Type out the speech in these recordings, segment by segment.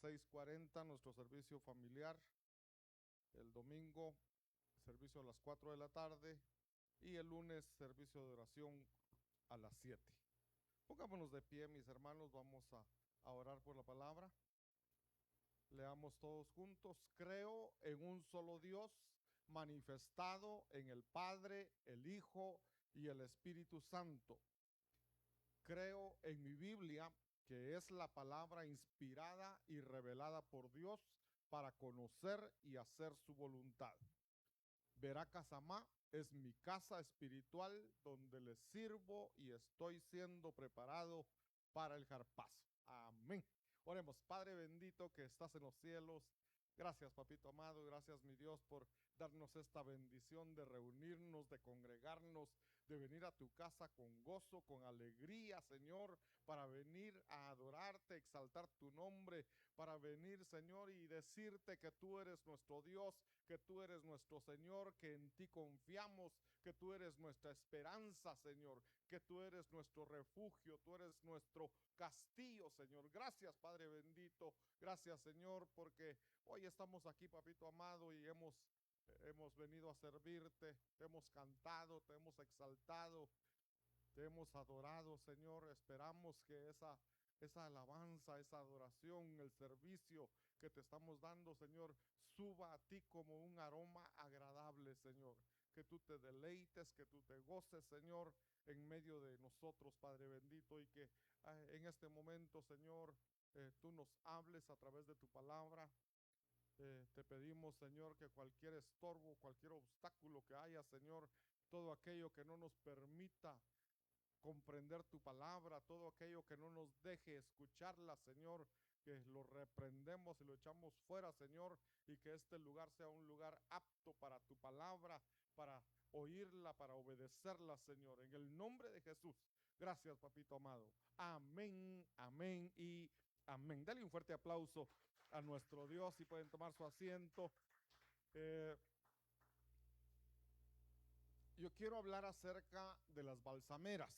6:40 nuestro servicio familiar, el domingo servicio a las 4 de la tarde y el lunes servicio de oración a las 7. Pongámonos de pie, mis hermanos, vamos a orar por la palabra. Leamos todos juntos. Creo en un solo Dios, manifestado en el Padre, el Hijo y el Espíritu Santo. Creo en mi Biblia, que es la palabra inspirada y revelada por Dios para conocer y hacer su voluntad. Veracasamá es mi casa espiritual donde le sirvo y estoy siendo preparado para el jarpazo. Amén. Oremos. Padre bendito que estás en los cielos, gracias, papito amado, gracias, mi Dios, por darnos esta bendición de reunirnos, de congregarnos, de venir a tu casa con gozo, con alegría, Señor, para venir a adorarte, exaltar tu nombre, para venir, Señor, y decirte que tú eres nuestro Dios, que tú eres nuestro Señor, que en ti confiamos, que tú eres nuestra esperanza, Señor, que tú eres nuestro refugio, tú eres nuestro castillo, Señor. Gracias, Padre bendito, gracias, Señor, porque hoy estamos aquí, papito amado, y hemos venido a servirte, te hemos cantado, te hemos exaltado, te hemos adorado, Señor. Esperamos que esa alabanza, esa adoración, el servicio que te estamos dando, Señor, suba a ti como un aroma agradable, Señor. Que tú te deleites, que tú te goces, Señor, en medio de nosotros, Padre bendito, y que en este momento, Señor, tú nos hables a través de tu palabra. Te pedimos, Señor, que cualquier estorbo, cualquier obstáculo que haya, Señor, todo aquello que no nos permita comprender tu palabra, todo aquello que no nos deje escucharla, Señor, que lo reprendemos y lo echamos fuera, Señor, y que este lugar sea un lugar apto para tu palabra, para oírla, para obedecerla, Señor, en el nombre de Jesús. Gracias, papito amado. Amén, amén y amén. Dale un fuerte aplauso a nuestro Dios y pueden tomar su asiento. Yo quiero hablar acerca de las balsameras.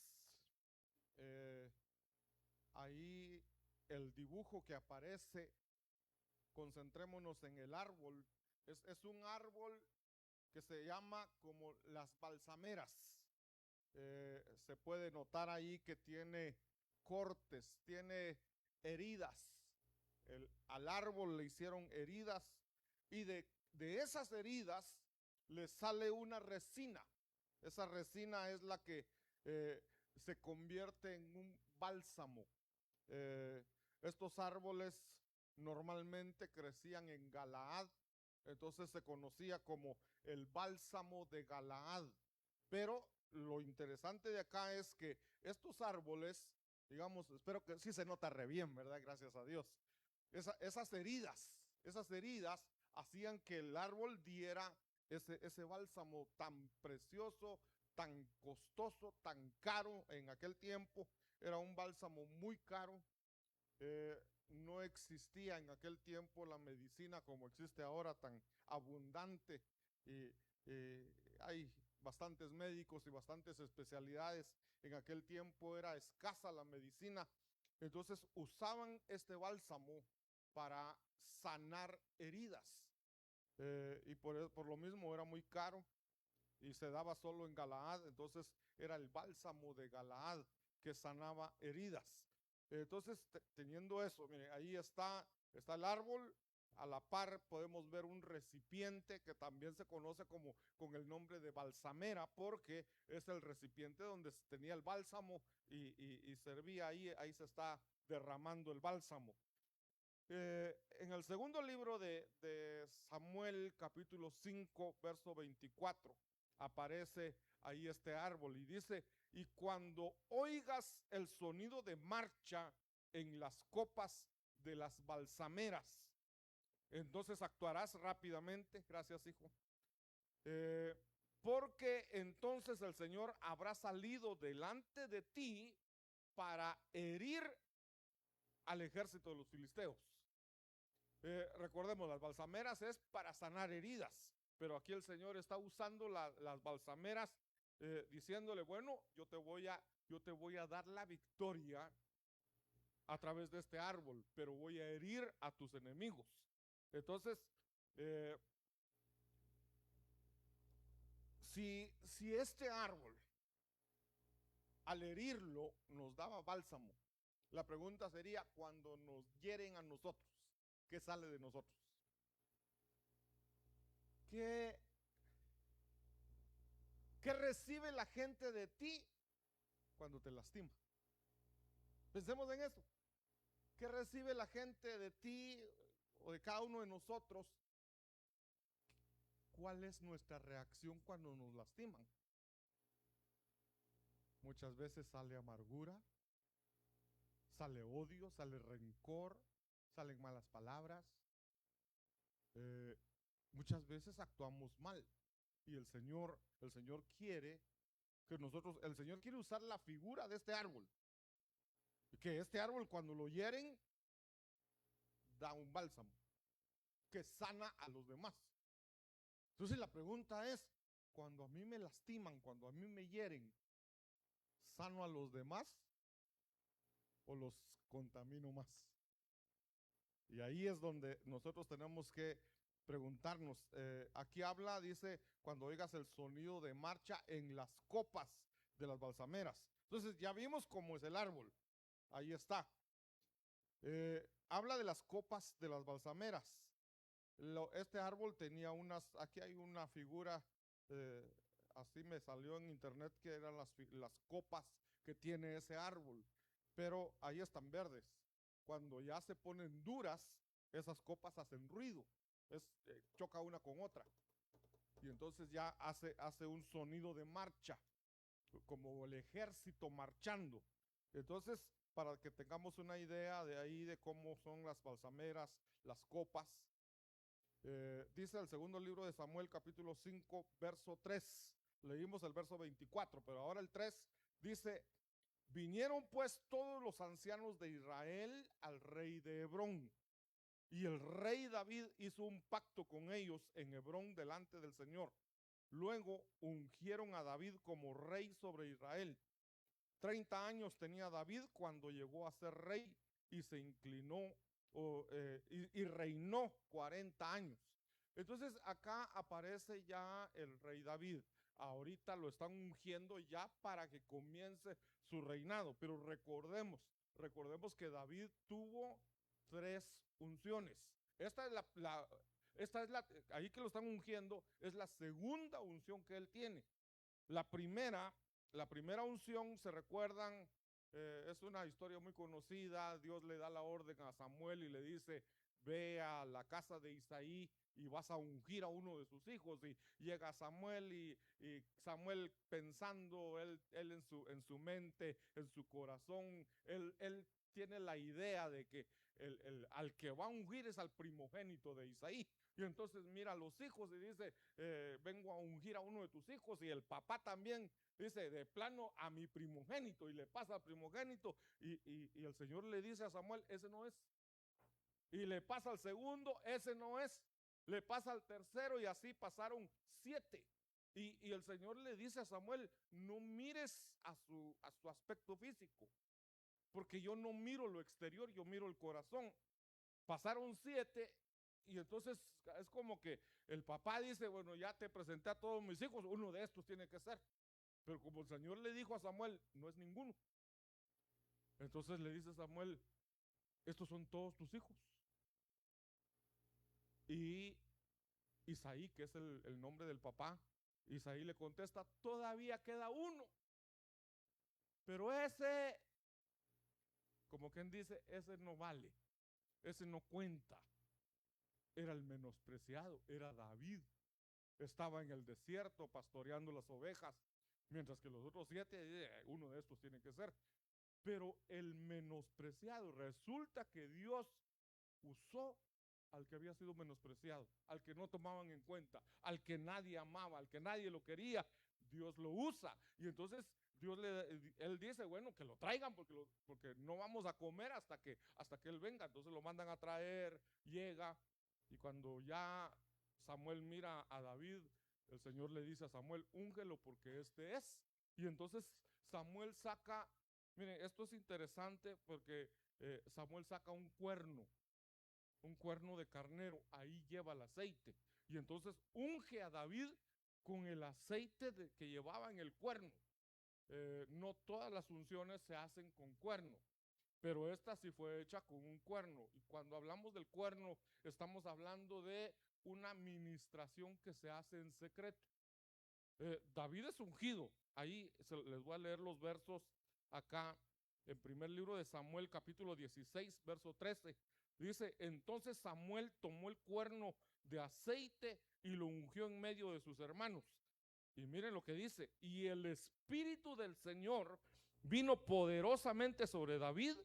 Ahí el dibujo que aparece, concentrémonos en el árbol. Es un árbol que se llama como las balsameras. Se puede notar ahí que tiene cortes, tiene heridas. Al árbol le hicieron heridas y de esas heridas le sale una resina. Esa resina es la que se convierte en un bálsamo. Estos árboles normalmente crecían en Galaad, entonces se conocía como el bálsamo de Galaad. Pero lo interesante de acá es que estos árboles, digamos, espero que sí se nota re bien, ¿verdad? Gracias a Dios. Esas heridas hacían que el árbol diera ese bálsamo tan precioso, tan costoso, tan caro en aquel tiempo. Era un bálsamo muy caro. No existía en aquel tiempo la medicina como existe ahora, tan abundante. Hay bastantes médicos y bastantes especialidades. En aquel tiempo era escasa la medicina. Entonces usaban este bálsamo para sanar heridas. Y por lo mismo era muy caro y se daba solo en Galaad. Entonces era el bálsamo de Galaad que sanaba heridas. Entonces, teniendo eso, mire, ahí está el árbol. A la par podemos ver un recipiente que también se conoce como con el nombre de balsamera, porque es el recipiente donde tenía el bálsamo y servía ahí se está derramando el bálsamo. En el segundo libro de Samuel, capítulo 5, verso 24, aparece ahí este árbol y dice: y cuando oigas el sonido de marcha en las copas de las balsameras, entonces actuarás rápidamente. Gracias, hijo. Porque entonces el Señor habrá salido delante de ti para herir al ejército de los filisteos. Recordemos, las balsameras es para sanar heridas, pero aquí el Señor está usando las balsameras diciéndole: bueno, yo te voy a dar la victoria a través de este árbol, pero voy a herir a tus enemigos. Entonces, si este árbol, al herirlo, nos daba bálsamo, la pregunta sería, cuando nos hieren a nosotros, ¿qué sale de nosotros? ¿Qué recibe la gente de ti cuando te lastima? Pensemos en eso. ¿Qué recibe la gente de ti o de cada uno de nosotros? ¿Cuál es nuestra reacción cuando nos lastiman? Muchas veces sale amargura, sale odio, sale rencor, salen malas palabras. Muchas veces actuamos mal y el Señor quiere que nosotros, el Señor quiere usar la figura de este árbol, que este árbol cuando lo hieren da un bálsamo que sana a los demás. Entonces la pregunta es, cuando a mí me lastiman, cuando a mí me hieren, ¿sano a los demás o los contamino más? Y ahí es donde nosotros tenemos que preguntarnos. Aquí habla, dice, cuando oigas el sonido de marcha en las copas de las balsameras. Entonces ya vimos cómo es el árbol. Ahí está. Habla de las copas de las balsameras. Este árbol tenía aquí hay una figura, así me salió en internet, que eran las copas que tiene ese árbol, pero ahí están verdes. Cuando ya se ponen duras, esas copas hacen ruido, choca una con otra, y entonces ya hace un sonido de marcha, como el ejército marchando. Entonces, para que tengamos una idea de ahí de cómo son las balsameras, las copas, dice el segundo libro de Samuel, capítulo 5, verso 3. Leímos el verso 24, pero ahora el 3 dice: vinieron pues todos los ancianos de Israel al rey de Hebrón, y el rey David hizo un pacto con ellos en Hebrón delante del Señor. Luego ungieron a David como rey sobre Israel. 30 años tenía David cuando llegó a ser rey y se inclinó y reinó 40 años. Entonces acá aparece ya el rey David. Ahorita lo están ungiendo ya para que comience su reinado. Pero recordemos que David tuvo 3 unciones. Esta es ahí que lo están ungiendo, es la segunda unción que él tiene. La primera unción, se recuerdan, es una historia muy conocida. Dios le da la orden a Samuel y le dice: ve a la casa de Isaí y vas a ungir a uno de sus hijos. Y llega Samuel y Samuel pensando, él en su mente, en su corazón, él tiene la idea de que al que va a ungir es al primogénito de Isaí. Y entonces mira a los hijos y dice: vengo a ungir a uno de tus hijos. Y el papá también dice: de plano a mi primogénito. Y le pasa al primogénito. Y el Señor le dice a Samuel: ese no es. Y le pasa al segundo: ese no es. Le pasa al tercero, y así pasaron 7. Y el Señor le dice a Samuel: no mires a su aspecto físico, porque yo no miro lo exterior, yo miro el corazón. Pasaron 7. Y entonces es como que el papá dice: bueno, ya te presenté a todos mis hijos, uno de estos tiene que ser. Pero como el Señor le dijo a Samuel: no es ninguno. Entonces le dice Samuel: estos son todos tus hijos. Y Isaí, que es el nombre del papá, Isaí le contesta: todavía queda uno. Pero ese, como quien dice, ese no vale, ese no cuenta. Era el menospreciado, era David. Estaba en el desierto pastoreando las ovejas, mientras que los otros 7, uno de estos tiene que ser. Pero el menospreciado, resulta que Dios usó al que había sido menospreciado, al que no tomaban en cuenta, al que nadie amaba, al que nadie lo quería. Dios lo usa. Y entonces él dice: bueno, que lo traigan, porque no vamos a comer hasta que él venga. Entonces lo mandan a traer, llega, y cuando ya Samuel mira a David, el Señor le dice a Samuel: úngelo, porque este es. Y entonces Samuel saca, miren, esto es interesante porque Samuel saca un cuerno de carnero, ahí lleva el aceite, y entonces unge a David con el aceite que llevaba en el cuerno. No todas las unciones se hacen con cuerno, pero esta sí fue hecha con un cuerno. Y cuando hablamos del cuerno, estamos hablando de una ministración que se hace en secreto. David es ungido. Ahí les voy a leer los versos acá en primer libro de Samuel, capítulo 16, verso 13. Dice: entonces Samuel tomó el cuerno de aceite y lo ungió en medio de sus hermanos. Y miren lo que dice: y el Espíritu del Señor vino poderosamente sobre David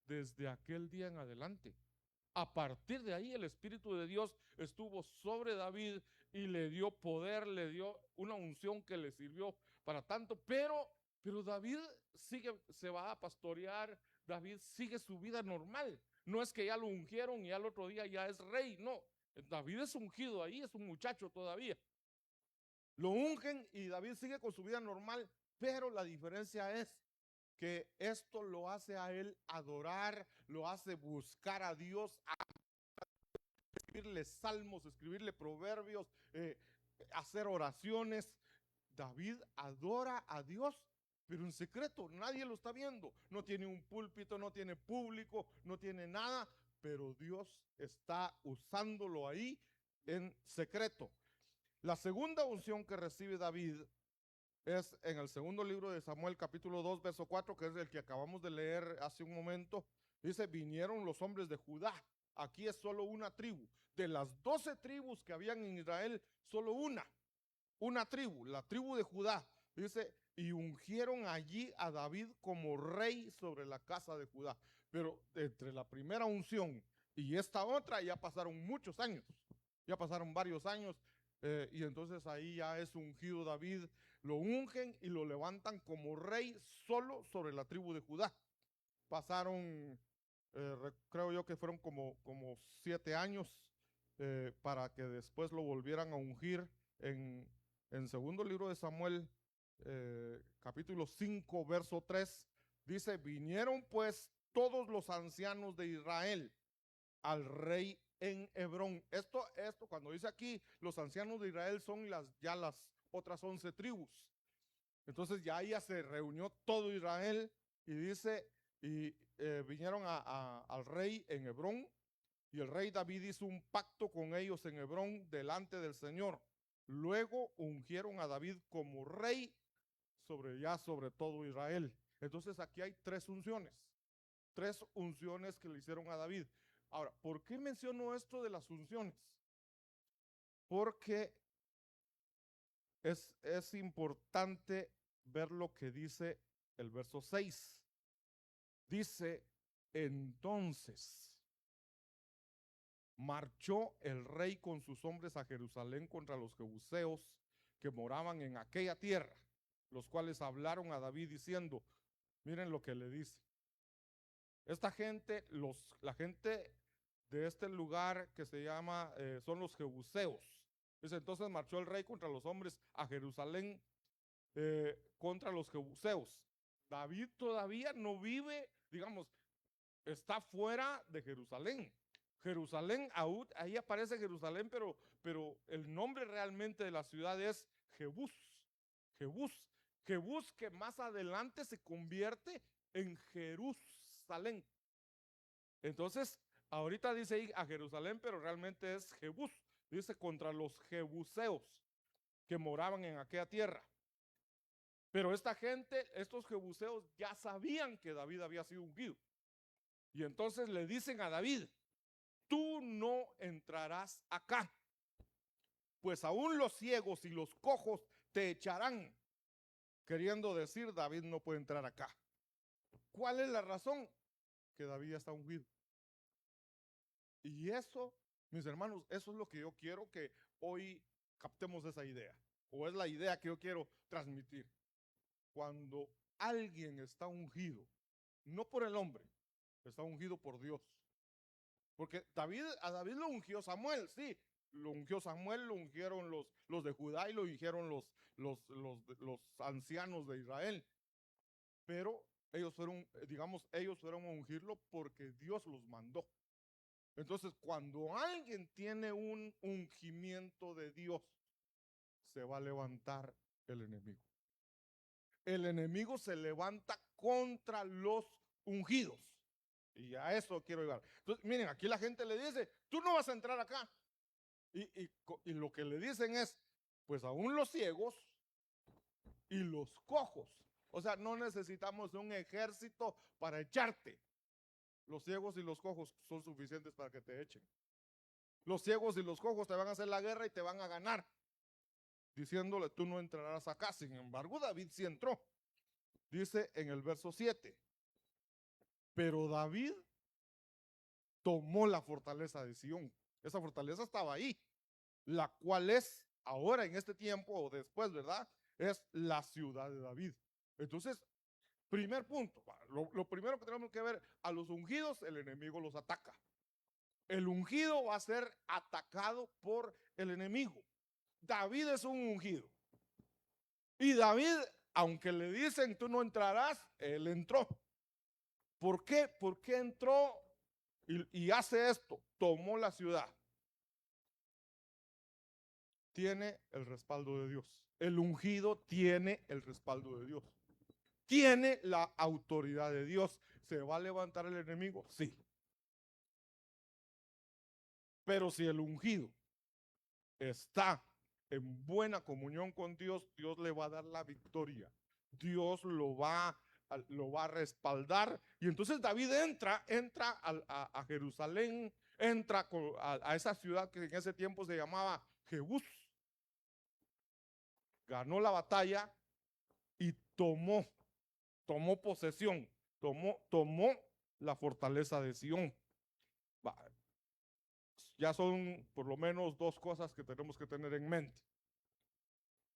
desde aquel día en adelante. A partir de ahí el Espíritu de Dios estuvo sobre David y le dio poder, le dio una unción que le sirvió para tanto. Pero David se va a pastorear, David sigue su vida normal. No es que ya lo ungieron y al otro día ya es rey, no. David es ungido ahí, es un muchacho todavía. Lo ungen y David sigue con su vida normal, pero la diferencia es que esto lo hace a él adorar, lo hace buscar a Dios, escribirle salmos, escribirle proverbios, hacer oraciones. David adora a Dios, pero en secreto, nadie lo está viendo. No tiene un púlpito, no tiene público, no tiene nada, pero Dios está usándolo ahí en secreto. La segunda unción que recibe David es en el segundo libro de Samuel, capítulo 2, verso 4, que es el que acabamos de leer hace un momento. Dice: vinieron los hombres de Judá. Aquí es solo una tribu. De las 12 tribus que habían en Israel, solo una tribu, la tribu de Judá. Dice: y ungieron allí a David como rey sobre la casa de Judá. Pero entre la primera unción y esta otra ya pasaron muchos años, ya pasaron varios años, y entonces ahí ya es ungido David, lo ungen y lo levantan como rey solo sobre la tribu de Judá. Pasaron, creo yo que fueron como 7 años, para que después lo volvieran a ungir en segundo libro de Samuel, capítulo 5, verso 3, dice: vinieron pues todos los ancianos de Israel al rey en Hebrón. Esto cuando dice aquí los ancianos de Israel son ya las otras 11 tribus. Entonces ya se reunió todo Israel y dice, y vinieron al rey en Hebrón, y el rey David hizo un pacto con ellos en Hebrón delante del Señor. Luego ungieron a David como rey sobre todo Israel. Entonces aquí hay tres unciones que le hicieron a David. Ahora, ¿por qué menciono esto de las unciones? Porque es importante ver lo que dice el verso 6. Dice: entonces marchó el rey con sus hombres a Jerusalén contra los jebuseos que moraban en aquella tierra, los cuales hablaron a David diciendo, miren lo que le dice. Esta gente, la gente de este lugar que se llama, son los jebuseos. Dice: entonces marchó el rey contra los hombres a Jerusalén, contra los jebuseos. David todavía no vive, digamos, está fuera de Jerusalén. Jerusalén, ahí aparece Jerusalén, pero el nombre realmente de la ciudad es Jebús. Jebús, que más adelante se convierte en Jerusalén. Entonces, ahorita dice ahí a Jerusalén, pero realmente es Jebús. Dice: contra los jebuseos que moraban en aquella tierra. Pero esta gente, estos jebuseos, ya sabían que David había sido ungido. Y entonces le dicen a David: tú no entrarás acá, pues aún los ciegos y los cojos te echarán. Queriendo decir, David no puede entrar acá. ¿Cuál es la razón? Que David ya está ungido. Y eso, mis hermanos, eso es lo que yo quiero que hoy captemos esa idea, o es la idea que yo quiero transmitir. Cuando alguien está ungido, no por el hombre, está ungido por Dios. Porque a David lo ungió Samuel, sí, lo ungió Samuel, lo ungieron los de Judá y lo ungieron los ancianos de Israel. Pero Ellos fueron, digamos, ellos fueron a ungirlo porque Dios los mandó. Entonces, cuando alguien tiene un ungimiento de Dios, se va a levantar el enemigo. El enemigo se levanta contra los ungidos. Y a eso quiero llegar. Entonces, miren, aquí la gente le dice, tú no vas a entrar acá. Y lo que le dicen es, pues aún los ciegos y los cojos. O sea, no necesitamos un ejército para echarte. Los ciegos y los cojos son suficientes para que te echen. Los ciegos y los cojos te van a hacer la guerra y te van a ganar, diciéndole, tú no entrarás acá. Sin embargo, David sí entró. Dice en el verso 7, pero David tomó la fortaleza de Sión. Esa fortaleza estaba ahí, la cual es ahora en este tiempo o después, ¿verdad? Es la ciudad de David. Entonces, primer punto, lo primero que tenemos que ver, a los ungidos el enemigo los ataca. El ungido va a ser atacado por el enemigo. David es un ungido. Y David, aunque le dicen tú no entrarás, él entró. ¿Por qué? ¿Por qué entró y hace esto? Tomó la ciudad. Tiene el respaldo de Dios. El ungido tiene el respaldo de Dios. Tiene la autoridad de Dios. ¿Se va a levantar el enemigo? Sí. Pero si el ungido está en buena comunión con Dios, Dios le va a dar la victoria. Dios lo va a respaldar. Y entonces David entra a Jerusalén, entra a esa ciudad que en ese tiempo se llamaba Jebús. Ganó la batalla y tomó posesión, tomó la fortaleza de Sión. Ya son por lo menos dos cosas que tenemos que tener en mente.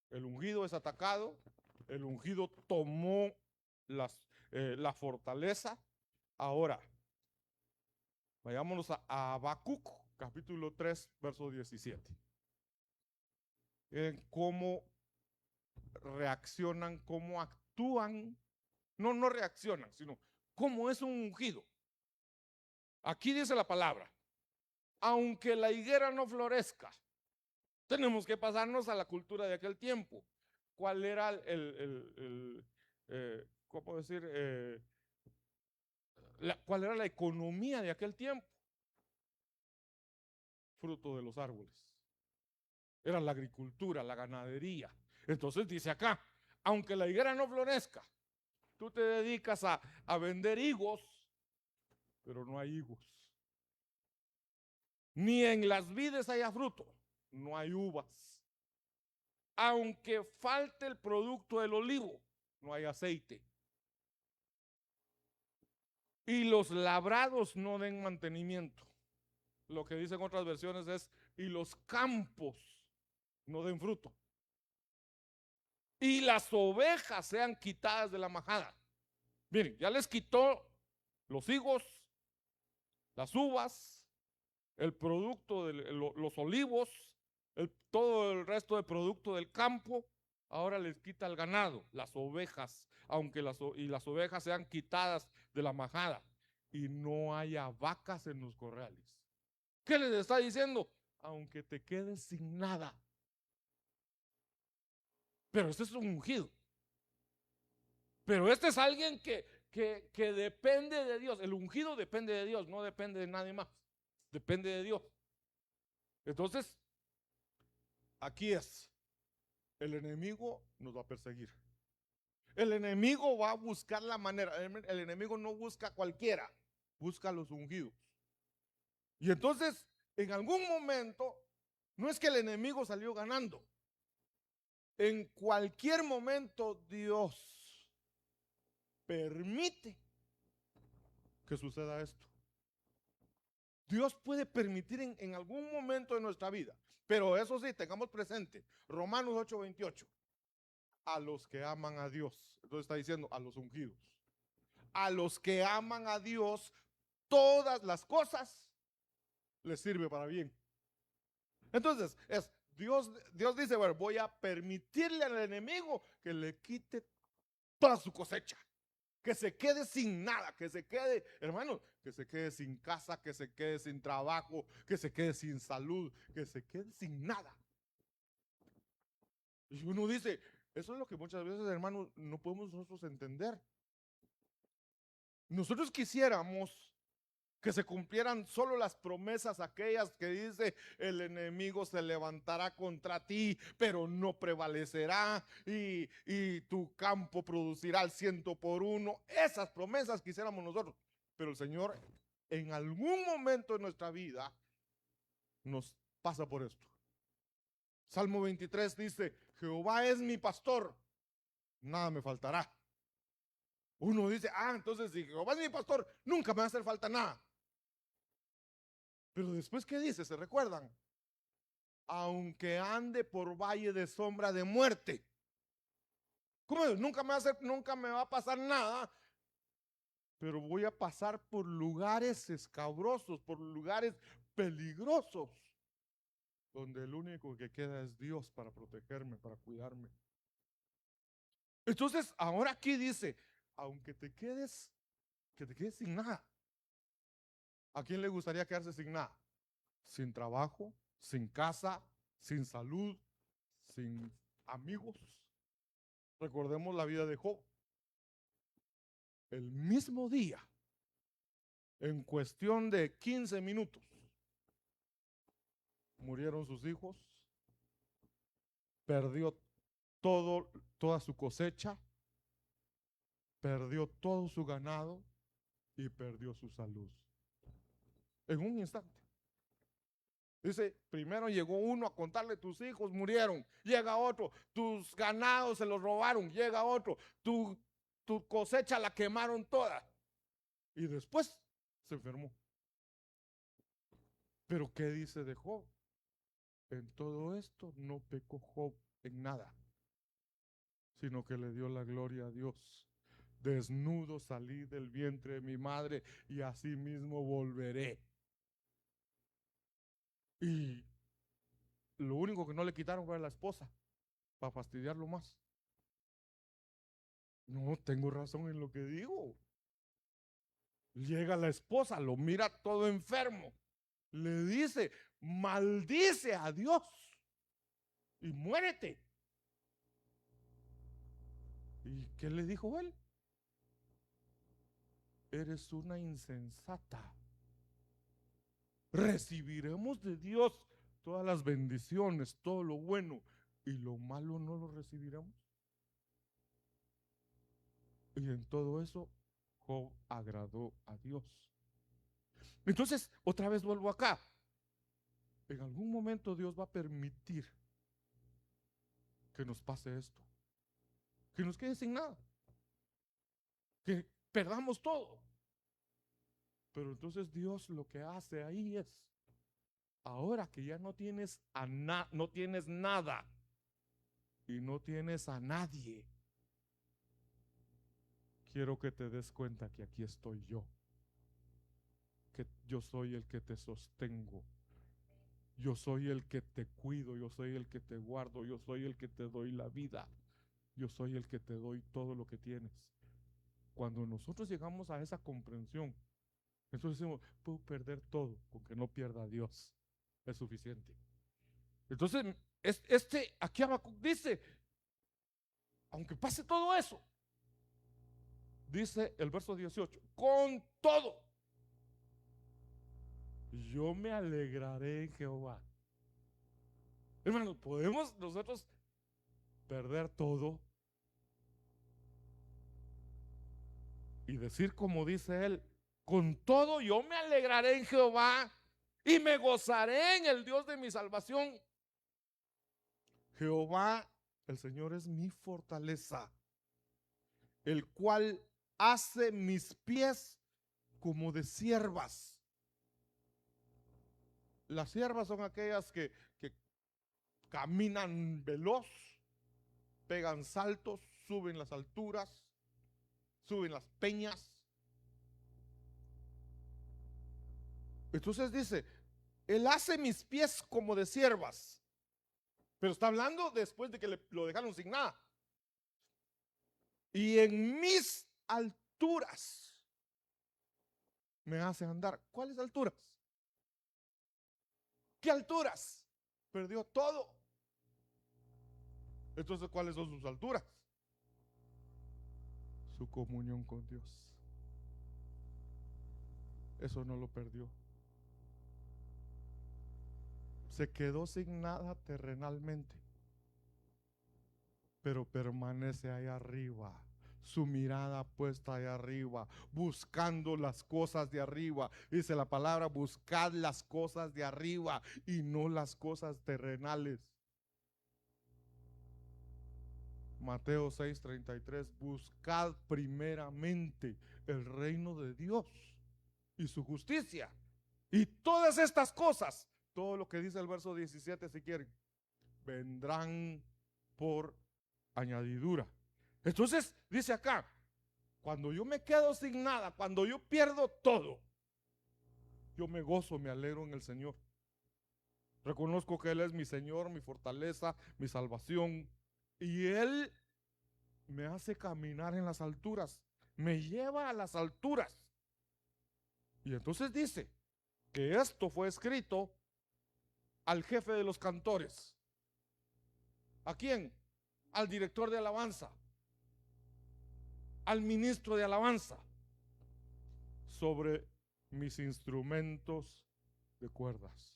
El ungido es atacado, el ungido tomó la fortaleza. Ahora, vayámonos a Habacuc, capítulo 3, verso 17. Cómo reaccionan, cómo actúan, no reaccionan, sino cómo es un ungido. Aquí dice la palabra, aunque la higuera no florezca, tenemos que pasarnos a la cultura de aquel tiempo. ¿Cuál era cómo decir? ¿Cuál era la economía de aquel tiempo? Fruto de los árboles. Era la agricultura, la ganadería. Entonces dice acá, aunque la higuera no florezca, tú te dedicas a vender higos, pero no hay higos. Ni en las vides haya fruto, no hay uvas. Aunque falte el producto del olivo, no hay aceite. Y los labrados no den mantenimiento. Lo que dicen otras versiones es, y los campos no den fruto. Y las ovejas sean quitadas de la majada. Miren, ya les quitó los higos, las uvas, el producto de los olivos, todo el resto de producto del campo. Ahora les quita el ganado, las ovejas, aunque las ovejas sean quitadas de la majada y no haya vacas en los corrales. ¿Qué les está diciendo? Aunque te quedes sin nada. Pero este es un ungido. Pero este es alguien que depende de Dios. El ungido depende de Dios, no depende de nadie más. Depende de Dios. Entonces, aquí es. El enemigo nos va a perseguir. El enemigo va a buscar la manera. El enemigo no busca a cualquiera, busca a los ungidos. Y entonces, en algún momento, no es que el enemigo salió ganando. En cualquier momento, Dios permite que suceda esto. Dios puede permitir en algún momento de nuestra vida, pero eso sí, tengamos presente, Romanos 8:28, a los que aman a Dios. Entonces está diciendo a los ungidos. A los que aman a Dios, todas las cosas les sirve para bien. Entonces, Dios dice, bueno, voy a permitirle al enemigo que le quite toda su cosecha. que se quede sin nada, que se quede, hermano, que se quede sin casa, que se quede sin trabajo, que se quede sin salud, que se quede sin nada. Y uno dice, eso es lo que muchas veces, hermano, no podemos nosotros entender. Nosotros quisiéramos que se cumplieran solo las promesas aquellas que dice: el enemigo se levantará contra ti, pero no prevalecerá, y tu campo producirá al 100 por 1. Esas promesas quisiéramos nosotros, pero el Señor en algún momento de nuestra vida nos pasa por esto. Salmo 23 dice: Jehová es mi pastor, nada me faltará. Uno dice: entonces si Jehová es mi pastor, nunca me va a hacer falta nada. Pero después, ¿qué dice? ¿Se recuerdan? Aunque ande por valle de sombra de muerte. ¿Cómo es? Nunca me va a pasar nada, pero voy a pasar por lugares escabrosos, por lugares peligrosos, donde el único que queda es Dios para protegerme, para cuidarme. Entonces, ahora aquí dice: aunque te quedes sin nada. ¿A quién le gustaría quedarse sin nada? Sin trabajo, sin casa, sin salud, sin amigos. Recordemos la vida de Job. El mismo día, en cuestión de 15 minutos, murieron sus hijos, perdió toda su cosecha, perdió todo su ganado y perdió su salud. En un instante. Dice: primero llegó uno a contarle: tus hijos murieron. Llega otro: tus ganados se los robaron. Llega otro: tu cosecha la quemaron toda. Y después se enfermó. Pero ¿qué dice de Job? En todo esto no pecó Job en nada, sino que le dio la gloria a Dios. Desnudo salí del vientre de mi madre, y así mismo volveré. Y lo único que no le quitaron fue a la esposa, para fastidiarlo más. No, tengo razón en lo que digo. Llega la esposa, lo mira todo enfermo, le dice: maldice a Dios y muérete. ¿Y qué le dijo él? Eres una insensata. Recibiremos de Dios todas las bendiciones, todo lo bueno, y lo malo no lo recibiremos. Y en todo eso, Job agradó a Dios. Entonces, otra vez vuelvo acá. En algún momento Dios va a permitir que nos pase esto, que nos quede sin nada, que perdamos todo. Pero entonces Dios lo que hace ahí es: ahora que ya no tienes no tienes nada y no tienes a nadie, quiero que te des cuenta que aquí estoy yo, que yo soy el que te sostengo, yo soy el que te cuido, yo soy el que te guardo, yo soy el que te doy la vida, yo soy el que te doy todo lo que tienes. Cuando nosotros llegamos a esa comprensión, entonces decimos: puedo perder todo, con que no pierda a Dios, es suficiente. Entonces, aquí Habacuc dice: aunque pase todo eso, dice el verso 18, con todo, yo me alegraré en Jehová. Hermanos, ¿podemos nosotros perder todo y decir como dice él: con todo yo me alegraré en Jehová y me gozaré en el Dios de mi salvación? Jehová, el Señor, es mi fortaleza, el cual hace mis pies como de ciervas. Las ciervas son aquellas que caminan veloz, pegan saltos, suben las alturas, suben las peñas. Entonces dice: él hace mis pies como de ciervas. Pero está hablando después de que lo dejaron sin nada. Y en mis alturas me hace andar. ¿Cuáles alturas? ¿Qué alturas? Perdió todo. Entonces, ¿cuáles son sus alturas? Su comunión con Dios. Eso no lo perdió. Se quedó sin nada terrenalmente, pero permanece ahí arriba, su mirada puesta ahí arriba, buscando las cosas de arriba. Dice la palabra: buscad las cosas de arriba y no las cosas terrenales. Mateo 6:33: buscad primeramente el reino de Dios y su justicia, y todas estas cosas, todo lo que dice el verso 17, si quieren, vendrán por añadidura. Entonces dice acá: cuando yo me quedo sin nada, cuando yo pierdo todo, yo me gozo, me alegro en el Señor. Reconozco que Él es mi Señor, mi fortaleza, mi salvación, y Él me hace caminar en las alturas, me lleva a las alturas. Y entonces dice que esto fue escrito al jefe de los cantores. ¿A quién? Al director de alabanza, al ministro de alabanza, sobre mis instrumentos de cuerdas.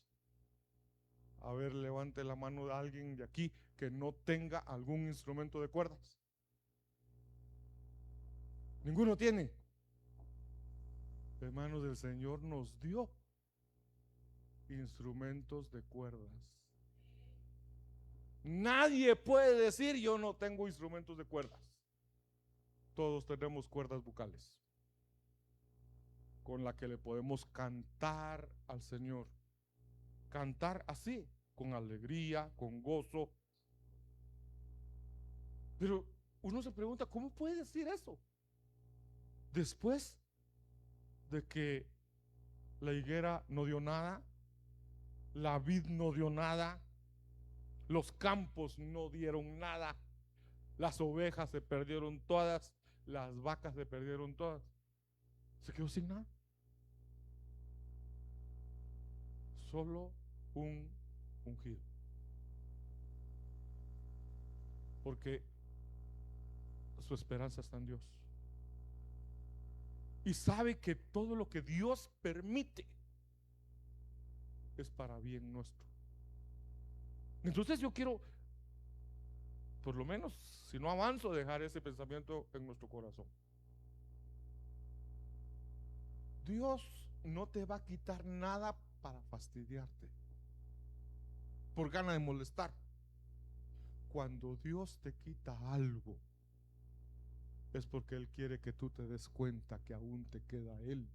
A ver, levante la mano de alguien de aquí que no tenga algún instrumento de cuerdas. Ninguno tiene. Hermanos, del Señor nos dio instrumentos de cuerdas. Nadie puede decir: yo no tengo instrumentos de cuerdas. Todos tenemos cuerdas vocales con la que le podemos cantar al Señor. Cantar así, con alegría, con gozo. Pero uno se pregunta: ¿cómo puede decir eso? Después de que la higuera no dio nada, la vid no dio nada, los campos no dieron nada, las ovejas se perdieron todas, las vacas se perdieron todas, se quedó sin nada. Solo un ungido. Porque su esperanza está en Dios. Y sabe que todo lo que Dios permite es para bien nuestro. Entonces yo quiero, por lo menos, si no avanzo, dejar ese pensamiento en nuestro corazón. Dios no te va a quitar nada para fastidiarte, por ganas de molestar. Cuando Dios te quita algo, es porque Él quiere que tú te des cuenta que aún te queda Él.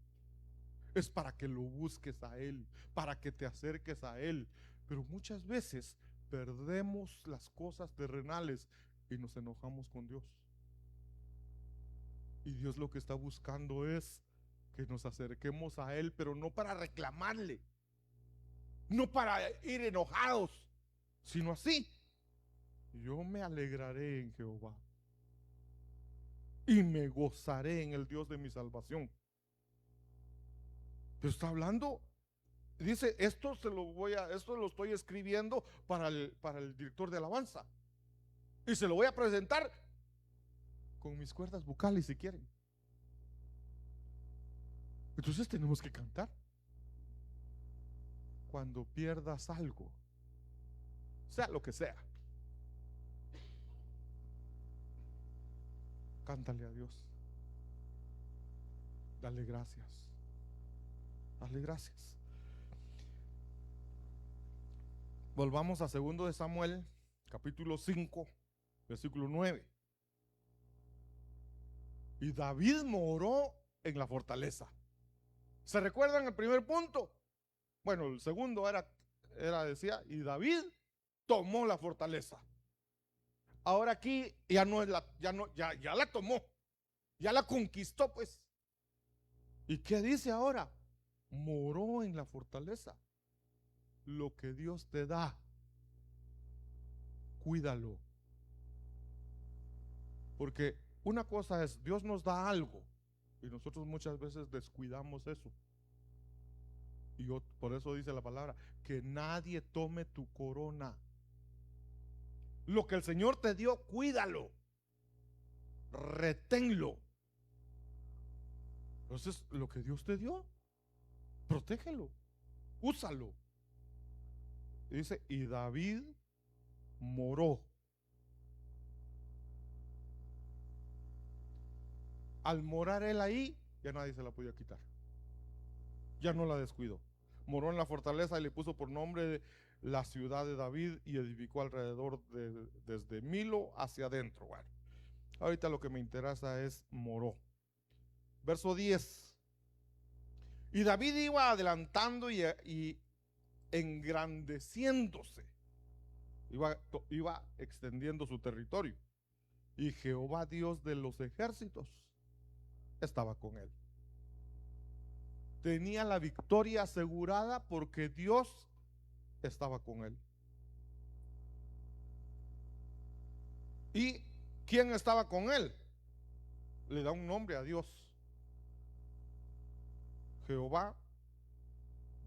Es para que lo busques a Él, para que te acerques a Él. Pero muchas veces perdemos las cosas terrenales y nos enojamos con Dios. Y Dios lo que está buscando es que nos acerquemos a Él, pero no para reclamarle, no para ir enojados, sino así: yo me alegraré en Jehová y me gozaré en el Dios de mi salvación. Pero está hablando, dice: esto lo estoy escribiendo para el director de alabanza, y se lo voy a presentar con mis cuerdas vocales, si quieren. Entonces tenemos que cantar. Cuando pierdas algo, sea lo que sea, cántale a Dios, dale gracias, dale gracias. Volvamos a 2 de Samuel, capítulo 5, versículo 9. Y David moró en la fortaleza. ¿Se recuerdan el primer punto? Bueno, el segundo decía: y David tomó la fortaleza. Ahora aquí ya no es ya la tomó, ya la conquistó, pues. ¿Y qué dice ahora? Moró en la fortaleza. Lo que Dios te da, cuídalo. Porque una cosa es: Dios nos da algo, Y nosotros muchas veces descuidamos eso. Y por eso dice la palabra, que nadie tome tu corona. Lo que el Señor te dio, cuídalo, reténlo. Entonces, lo que Dios te dio, protégelo, úsalo. Y dice, y David moró. Al morar él ahí, ya nadie se la podía quitar. Ya no la descuidó. Moró en la fortaleza y le puso por nombre la ciudad de David y edificó alrededor desde Milo hacia adentro. Bueno, ahorita lo que me interesa es moró. Verso 10. Y David iba adelantando y engrandeciéndose. Iba extendiendo su territorio. Y Jehová, Dios de los ejércitos, estaba con él. Tenía la victoria asegurada porque Dios estaba con él. ¿Y quién estaba con él? Le da un nombre a Dios. Jehová,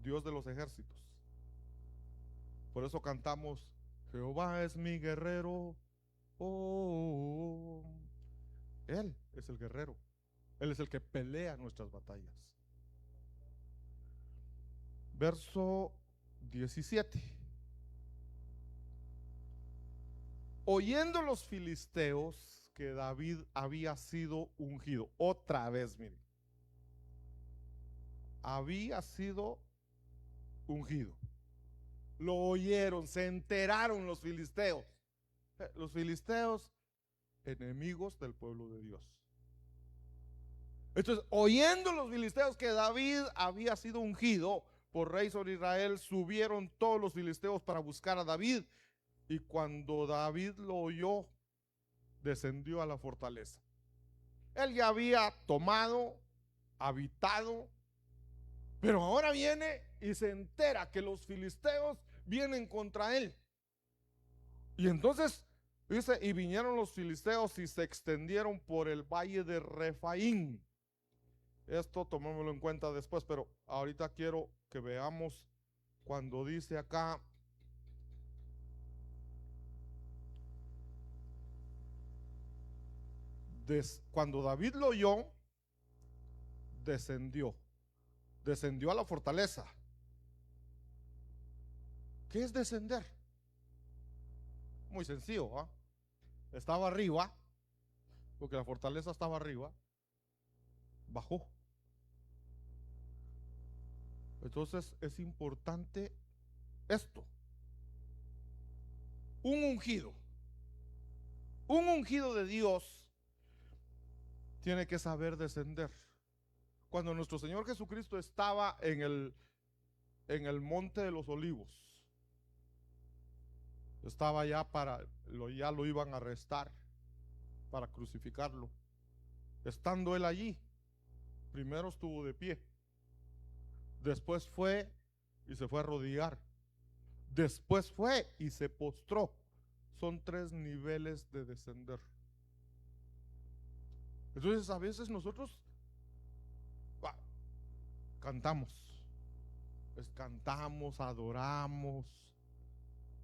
Dios de los ejércitos. Por eso cantamos, Jehová es mi guerrero. Oh, Él es el guerrero. Él es el que pelea nuestras batallas. Verso 17. Oyendo los filisteos que David había sido ungido. Otra vez, miren. Había sido ungido. Lo oyeron, se enteraron los filisteos. Los filisteos, enemigos del pueblo de Dios. Entonces, oyendo los filisteos que David había sido ungido por rey sobre Israel, subieron todos los filisteos para buscar a David. Y cuando David lo oyó, descendió a la fortaleza. Él ya había tomado, habitado, pero ahora viene y se entera que los filisteos vienen contra él. Y entonces dice, y vinieron los filisteos y se extendieron por el valle de Refaín. Esto tomémoslo en cuenta después, pero ahorita quiero que veamos cuando dice acá, cuando David lo oyó, descendió a la fortaleza. ¿Qué es descender? Muy sencillo, ¿eh? Estaba arriba, porque la fortaleza estaba arriba, bajó. Entonces es importante esto. Un ungido de Dios tiene que saber descender. Cuando nuestro Señor Jesucristo estaba en el monte de los olivos, estaba ya ya lo iban a arrestar para crucificarlo. Estando él allí, primero estuvo de pie, después fue y se fue a arrodillar, después fue y se postró. Son 3 niveles de descender. Entonces a veces nosotros cantamos, adoramos.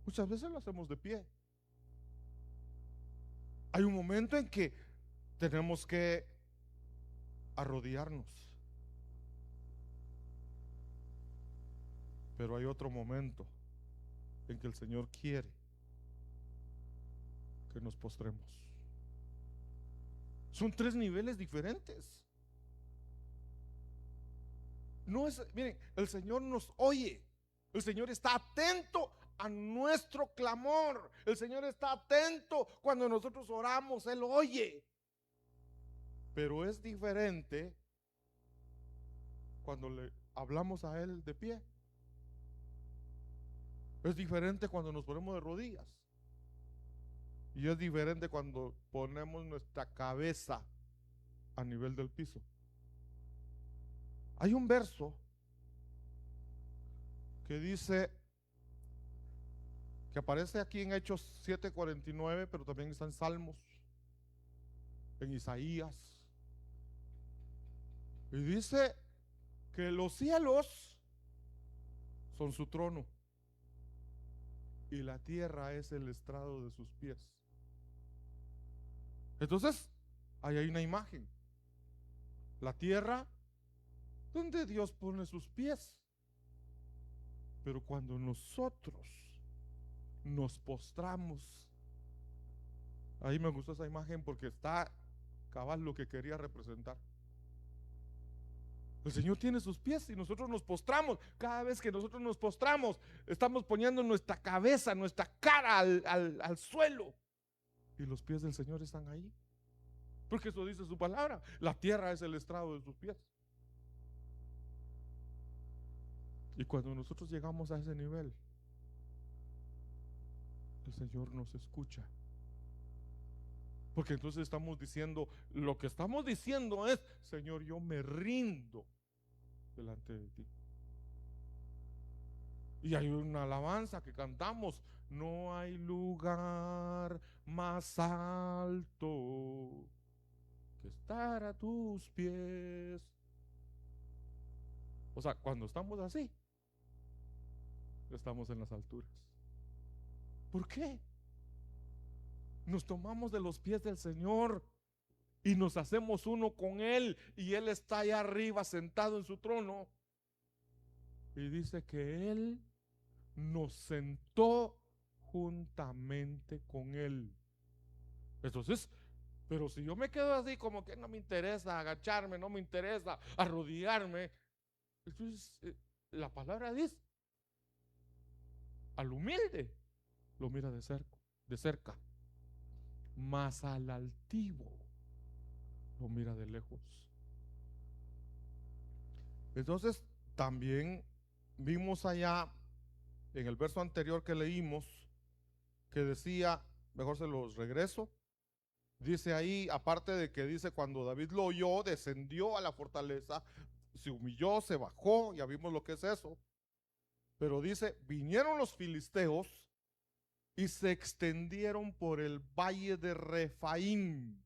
Muchas veces lo hacemos de pie. Hay un momento en que tenemos que arrodillarnos. Pero hay otro momento en que el Señor quiere que nos postremos. Son 3 niveles diferentes. No es, miren, el Señor nos oye. El Señor está atento a nuestro clamor. El Señor está atento cuando nosotros oramos, Él oye. Pero es diferente cuando le hablamos a Él de pie. Es diferente cuando nos ponemos de rodillas. Y es diferente cuando ponemos nuestra cabeza a nivel del piso. Hay un verso que dice, que aparece aquí en Hechos 7:49, pero también está en Salmos, en Isaías. Y dice que los cielos son su trono y la tierra es el estrado de sus pies. Entonces, ahí hay una imagen. La tierra donde Dios pone sus pies. Pero cuando nosotros nos postramos, ahí me gustó esa imagen porque está cabal lo que quería representar. El Señor tiene sus pies y nosotros nos postramos. Cada vez que nosotros nos postramos, estamos poniendo nuestra cabeza, nuestra cara al suelo. Y los pies del Señor están ahí. Porque eso dice su palabra. La tierra es el estrado de sus pies. Y cuando nosotros llegamos a ese nivel, el Señor nos escucha. Porque entonces estamos diciendo, lo que estamos diciendo es: Señor, yo me rindo delante de ti. Y hay una alabanza que cantamos: no hay lugar más alto que estar a tus pies. O sea, cuando estamos así, estamos en las alturas. ¿Por qué? Nos tomamos de los pies del Señor y nos hacemos uno con Él, y Él está allá arriba sentado en su trono. Y dice que Él nos sentó juntamente con Él. Entonces, pero si yo me quedo así como que no me interesa agacharme, no me interesa arrodillarme, entonces la palabra dice: al humilde lo mira de cerca, mas al altivo lo mira de lejos. Entonces también vimos allá en el verso anterior que leímos, que decía, mejor se los regreso, dice ahí, aparte de que dice cuando David lo oyó, descendió a la fortaleza, se humilló, se bajó, ya vimos lo que es eso, pero dice, vinieron los filisteos y se extendieron por el valle de Refaim.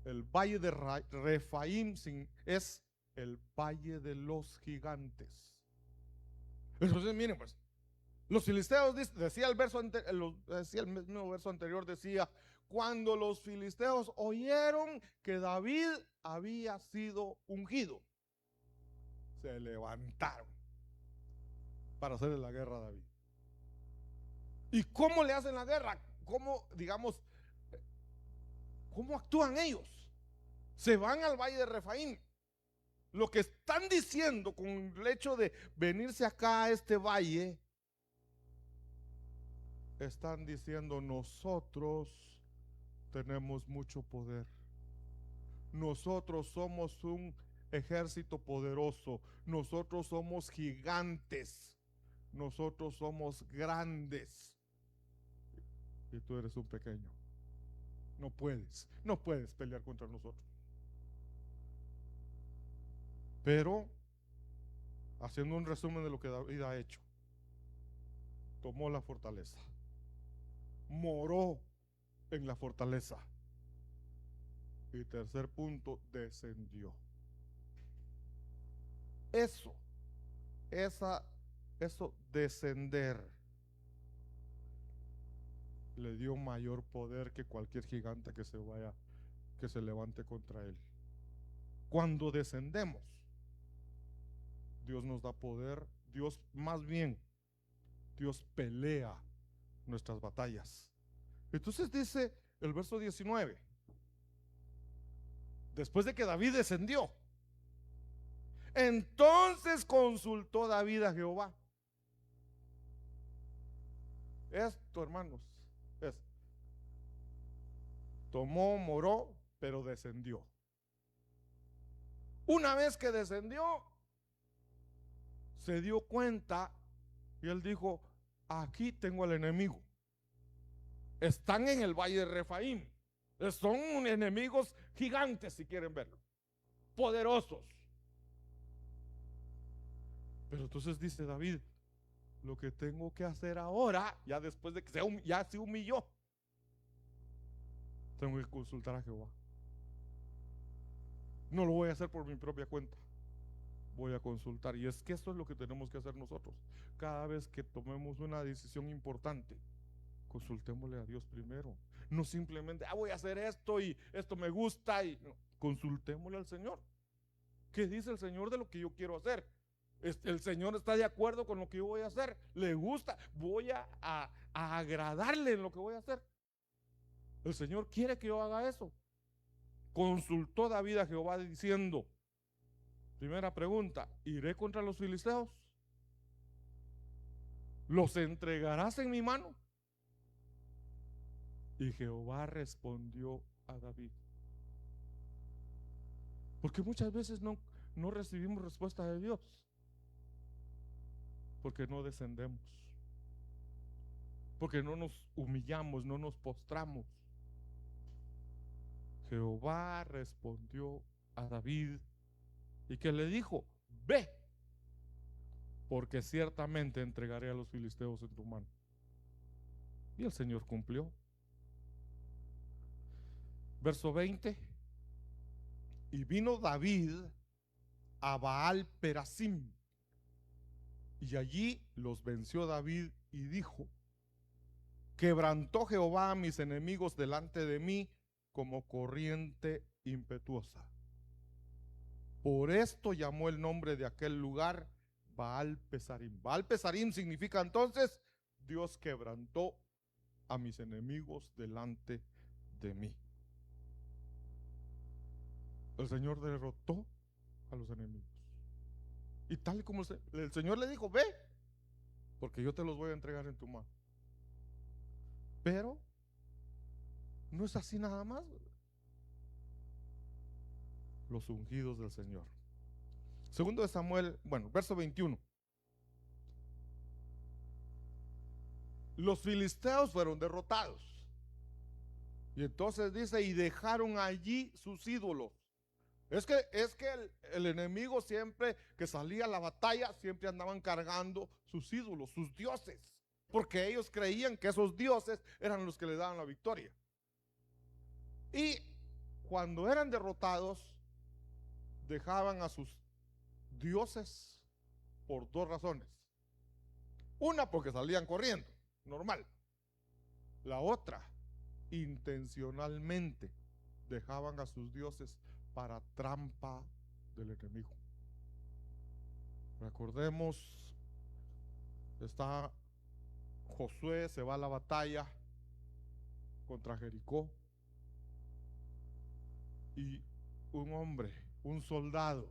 El valle de Refaim es el valle de los gigantes. Entonces miren pues, los filisteos, decía el verso decía el mismo verso anterior, decía: cuando los filisteos oyeron que David había sido ungido, se levantaron para hacerle la guerra a David. ¿Y cómo le hacen la guerra? ¿Cómo, digamos, cómo actúan ellos? Se van al valle de Refaim. Lo que están diciendo con el hecho de venirse acá a este valle, están diciendo: nosotros tenemos mucho poder, nosotros somos un ejército poderoso, nosotros somos gigantes, nosotros somos grandes, y tú eres un pequeño. No puedes pelear contra nosotros. Pero, haciendo un resumen de lo que David ha hecho, tomó la fortaleza, moró en la fortaleza, y tercer punto, descendió. Eso descender le dio mayor poder que cualquier gigante que se levante contra él. Cuando descendemos, Dios nos da poder. Dios pelea nuestras batallas. Entonces dice el verso 19, después de que David descendió, entonces consultó David a Jehová. Esto, hermanos, tomó, moró, pero descendió. Una vez que descendió, se dio cuenta y él dijo: aquí tengo al enemigo. Están en el valle de Refaim. Son enemigos gigantes, si quieren verlo, poderosos. Pero entonces dice David: lo que tengo que hacer ahora, ya después de que ya se humilló, tengo que consultar a Jehová. No lo voy a hacer por mi propia cuenta. Voy a consultar. Y es que esto es lo que tenemos que hacer nosotros. Cada vez que tomemos una decisión importante, consultémosle a Dios primero. No simplemente, voy a hacer esto y esto me gusta. Y no, consultémosle al Señor. ¿Qué dice el Señor de lo que yo quiero hacer? ¿El Señor está de acuerdo con lo que yo voy a hacer? ¿Le gusta? ¿Voy a agradarle en lo que voy a hacer? El Señor quiere que yo haga eso. Consultó David a Jehová diciendo, primera pregunta, ¿iré contra los filisteos? ¿Los entregarás en mi mano? Y Jehová respondió a David. Porque muchas veces no recibimos respuesta de Dios. Porque no descendemos. Porque no nos humillamos, no nos postramos. Jehová respondió a David y que le dijo, ve, porque ciertamente entregaré a los filisteos en tu mano. Y el Señor cumplió. Verso 20. Y vino David a Baal Perasim, y allí los venció David y dijo, quebrantó Jehová a mis enemigos delante de mí como corriente impetuosa. Por esto llamó el nombre de aquel lugar Baal Pesarim. Baal Pesarim significa entonces, Dios quebrantó a mis enemigos delante de mí. El Señor derrotó a los enemigos. Y tal como el Señor le dijo, ve, porque yo te los voy a entregar en tu mano. Pero no es así nada más. Los ungidos del Señor. Segundo de Samuel, verso 21. Los filisteos fueron derrotados. Y entonces dice, y dejaron allí sus ídolos. Es que el enemigo siempre que salía a la batalla, siempre andaban cargando sus ídolos, sus dioses. Porque ellos creían que esos dioses eran los que le daban la victoria. Y cuando eran derrotados, dejaban a sus dioses por dos razones. Una, porque salían corriendo, normal. La otra, intencionalmente dejaban a sus dioses para trampa del enemigo. Recordemos, está Josué, se va a la batalla contra Jericó y un hombre, un soldado,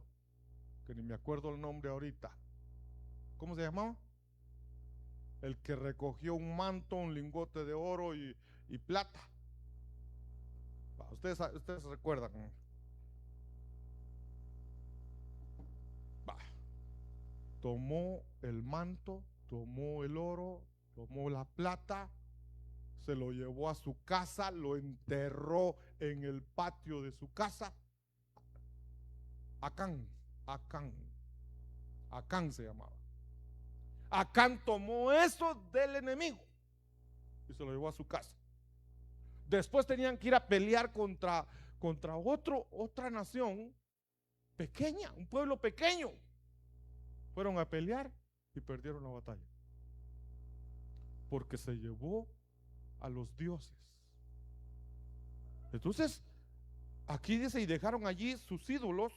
que ni me acuerdo el nombre ahorita, ¿cómo se llamaba? El que recogió un manto, un lingote de oro y plata. Ustedes recuerdan. Tomó el manto, tomó el oro, tomó la plata, se lo llevó a su casa, lo enterró en el patio de su casa. Acán se llamaba. Acán tomó eso del enemigo y se lo llevó a su casa. Después tenían que ir a pelear contra otra nación pequeña, un pueblo pequeño. Fueron a pelear y perdieron la batalla. Porque se llevó a los dioses. Entonces, aquí dice, y dejaron allí sus ídolos,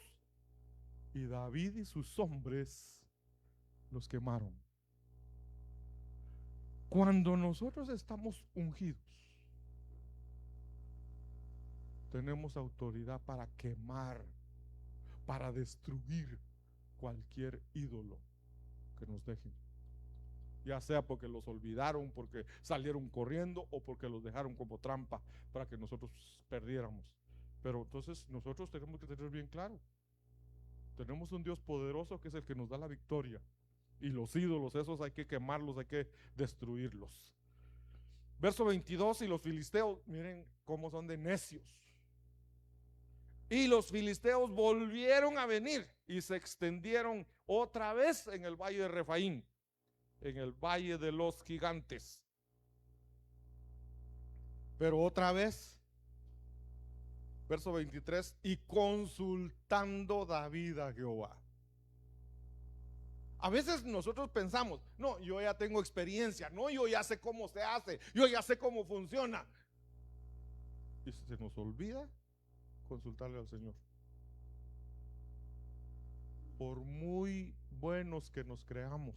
y David y sus hombres los quemaron. Cuando nosotros estamos ungidos, tenemos autoridad para quemar, para destruir cualquier ídolo que nos dejen. Ya sea porque los olvidaron, porque salieron corriendo o porque los dejaron como trampa para que nosotros perdiéramos. Pero entonces nosotros tenemos que tener bien claro, tenemos un Dios poderoso que es el que nos da la victoria. Y los ídolos, esos hay que quemarlos, hay que destruirlos. Verso 22, y los filisteos, miren cómo son de necios. Y los filisteos volvieron a venir y se extendieron otra vez en el valle de Refaín, en el valle de los gigantes. Pero otra vez Verso 23, y consultando David a Jehová. A veces nosotros pensamos, no, yo ya tengo experiencia, no, yo ya sé cómo se hace, yo ya sé cómo funciona. Y se nos olvida consultarle al Señor. Por muy buenos que nos creamos,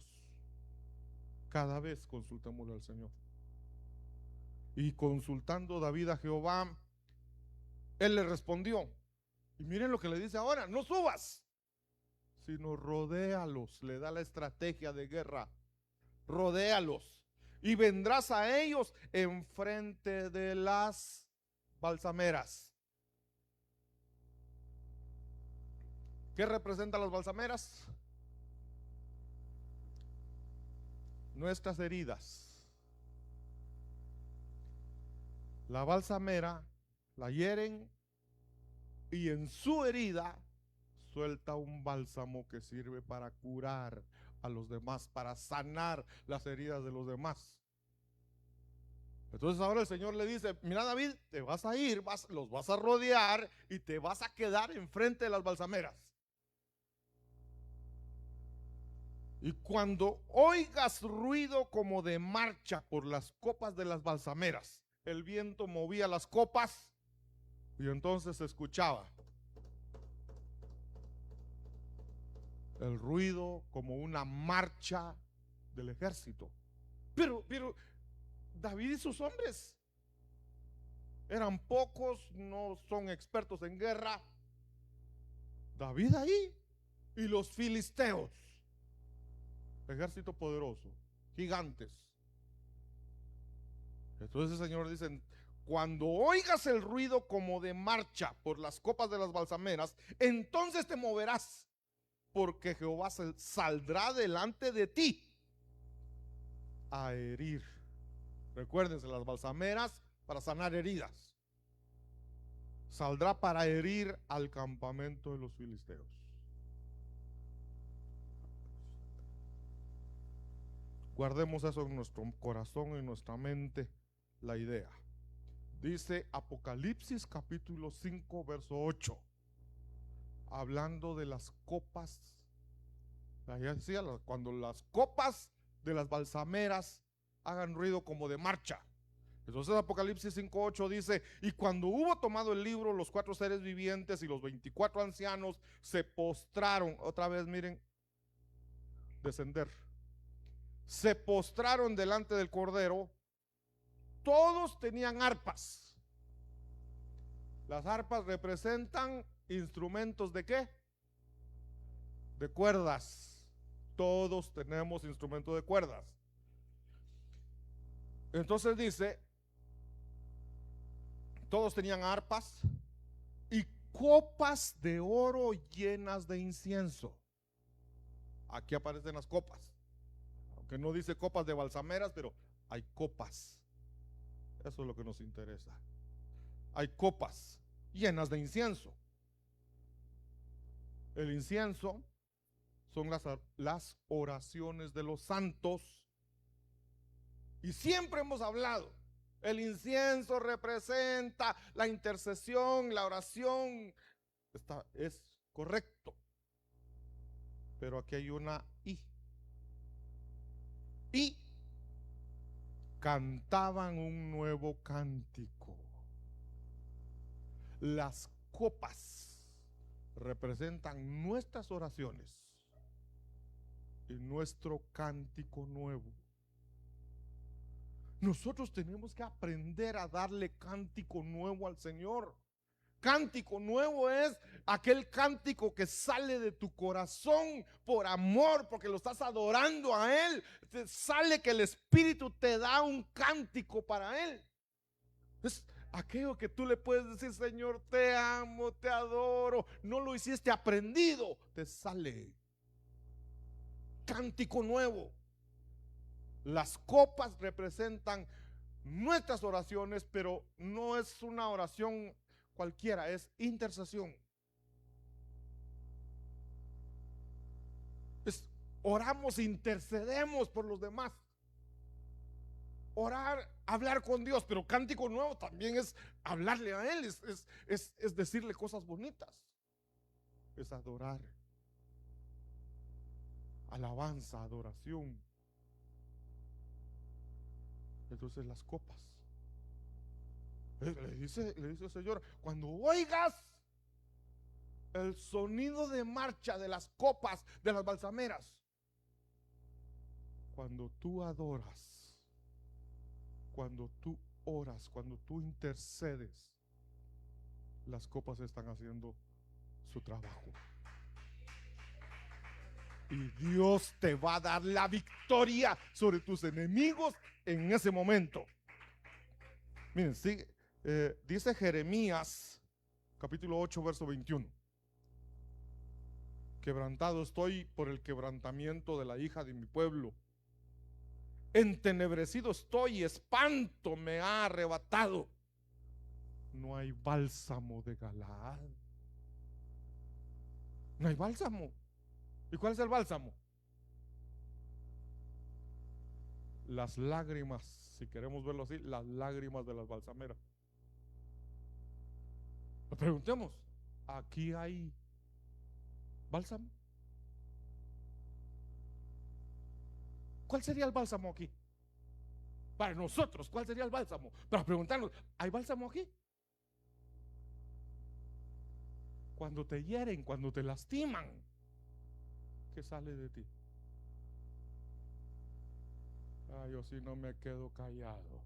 cada vez consultémosle al Señor. Y consultando David a Jehová, él le respondió. Y miren lo que le dice ahora: no subas, sino rodéalos. Le da la estrategia de guerra: rodéalos, y vendrás a ellos enfrente de las balsameras. ¿Qué representan las balsameras? Nuestras heridas. La balsamera la hieren y en su herida suelta un bálsamo que sirve para curar a los demás, para sanar las heridas de los demás. Entonces ahora el Señor le dice: mira, David, te vas a ir, los vas a rodear y te vas a quedar enfrente de las balsameras. Y cuando oigas ruido como de marcha por las copas de las balsameras, el viento movía las copas y entonces se escuchaba el ruido como una marcha del ejército. Pero David y sus hombres eran pocos, no son expertos en guerra. David ahí y los filisteos, ejército poderoso, gigantes. Entonces el Señor dice: cuando oigas el ruido como de marcha por las copas de las balsameras, entonces te moverás, porque Jehová saldrá delante de ti a herir. Recuérdense, las balsameras para sanar heridas. Saldrá para herir al campamento de los filisteos. Guardemos eso en nuestro corazón, en nuestra mente, la idea. Dice Apocalipsis capítulo 5 verso 8, hablando de las copas. Ya decía, cuando las copas de las balsameras hagan ruido como de marcha. Entonces Apocalipsis 5:8 dice: y cuando hubo tomado el libro, los 4 seres vivientes y los 24 ancianos se postraron. Otra vez, miren, descender. Se postraron delante del Cordero. Todos tenían arpas. Las arpas representan instrumentos de ¿qué? De cuerdas. Todos tenemos instrumentos de cuerdas. Entonces dice: todos tenían arpas y copas de oro llenas de incienso. Aquí aparecen las copas, aunque no dice copas de balsameras, pero hay copas. Eso es lo que nos interesa. Hay copas llenas de incienso. El incienso son las oraciones de los santos. Y siempre hemos hablado, el incienso representa la intercesión, la oración. Es correcto. Pero aquí hay una y cantaban un nuevo cántico. Las copas representan nuestras oraciones y nuestro cántico nuevo. Nosotros tenemos que aprender a darle cántico nuevo al Señor. Cántico nuevo es aquel cántico que sale de tu corazón por amor, porque lo estás adorando a Él. Te sale que el Espíritu te da un cántico para Él. Es aquello que tú le puedes decir: Señor, te amo, te adoro. No lo hiciste aprendido, te sale cántico nuevo. Las copas representan nuestras oraciones, pero no es una oración cualquiera, es intercesión. Oramos, intercedemos por los demás. orar, hablar con Dios, pero cántico nuevo también es hablarle a Él, es decirle cosas bonitas, es adorar, alabanza, adoración. Entonces las copas, le dice el Señor, cuando oigas el sonido de marcha de las copas de las balsameras, cuando tú adoras, cuando tú oras, cuando tú intercedes, las copas están haciendo su trabajo. Y Dios te va a dar la victoria sobre tus enemigos en ese momento. Miren, sigue, dice Jeremías capítulo 8 verso 21. Quebrantado estoy por el quebrantamiento de la hija de mi pueblo. Entenebrecido estoy y espanto me ha arrebatado. No hay bálsamo de Galaad. No hay bálsamo. ¿Y cuál es el bálsamo? Las lágrimas, si queremos verlo así, las lágrimas de las balsameras. Nos preguntemos, ¿aquí hay bálsamo? ¿Cuál sería el bálsamo aquí? Para nosotros, ¿cuál sería el bálsamo? Para preguntarnos, ¿hay bálsamo aquí? Cuando te hieren, cuando te lastiman, ¿qué sale de ti? Yo sí no me quedo callado.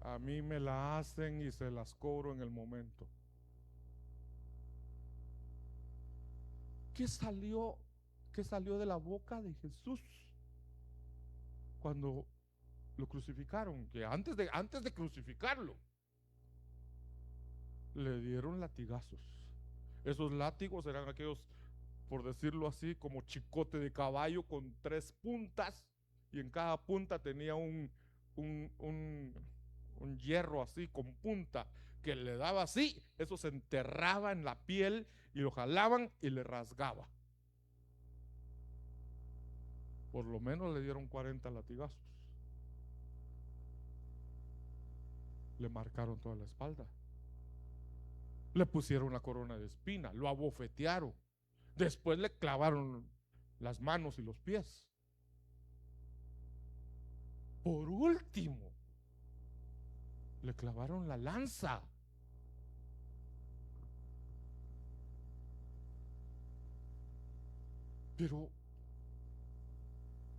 A mí me la hacen y se las cobro en el momento. ¿Qué salió de la boca de Jesús cuando lo crucificaron? Que antes de crucificarlo le dieron latigazos. Esos látigos eran aquellos, por decirlo así, como chicote de caballo con 3 puntas, y en cada punta tenía un hierro así con punta que le daba así, eso se enterraba en la piel y lo jalaban y le rasgaba. Por lo menos le dieron 40 latigazos. Le marcaron toda la espalda. Le pusieron la corona de espina, lo abofetearon. Después le clavaron las manos y los pies. Por último, le clavaron la lanza. Pero,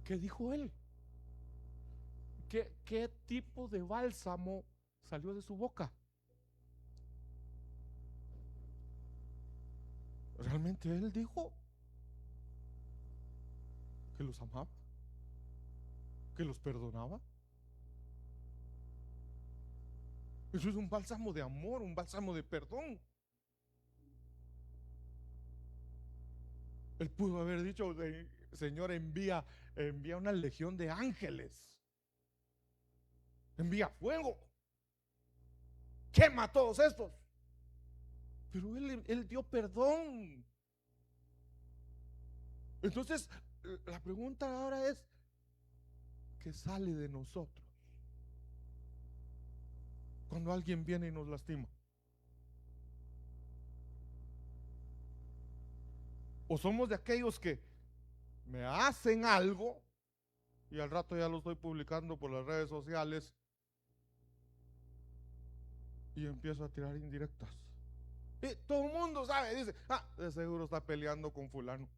¿qué dijo él? ¿Qué tipo de bálsamo salió de su boca? ¿Realmente él dijo que los amaba? ¿Que los perdonaba? Eso es un bálsamo de amor, un bálsamo de perdón. Él pudo haber dicho, Señor, envía una legión de ángeles, envía fuego, quema a todos estos. Pero él dio perdón. Entonces, la pregunta ahora es, ¿qué sale de nosotros cuando alguien viene y nos lastima? ¿O somos de aquellos que me hacen algo y al rato ya lo estoy publicando por las redes sociales y empiezo a tirar indirectas? Y todo el mundo sabe, dice, de seguro está peleando con fulano.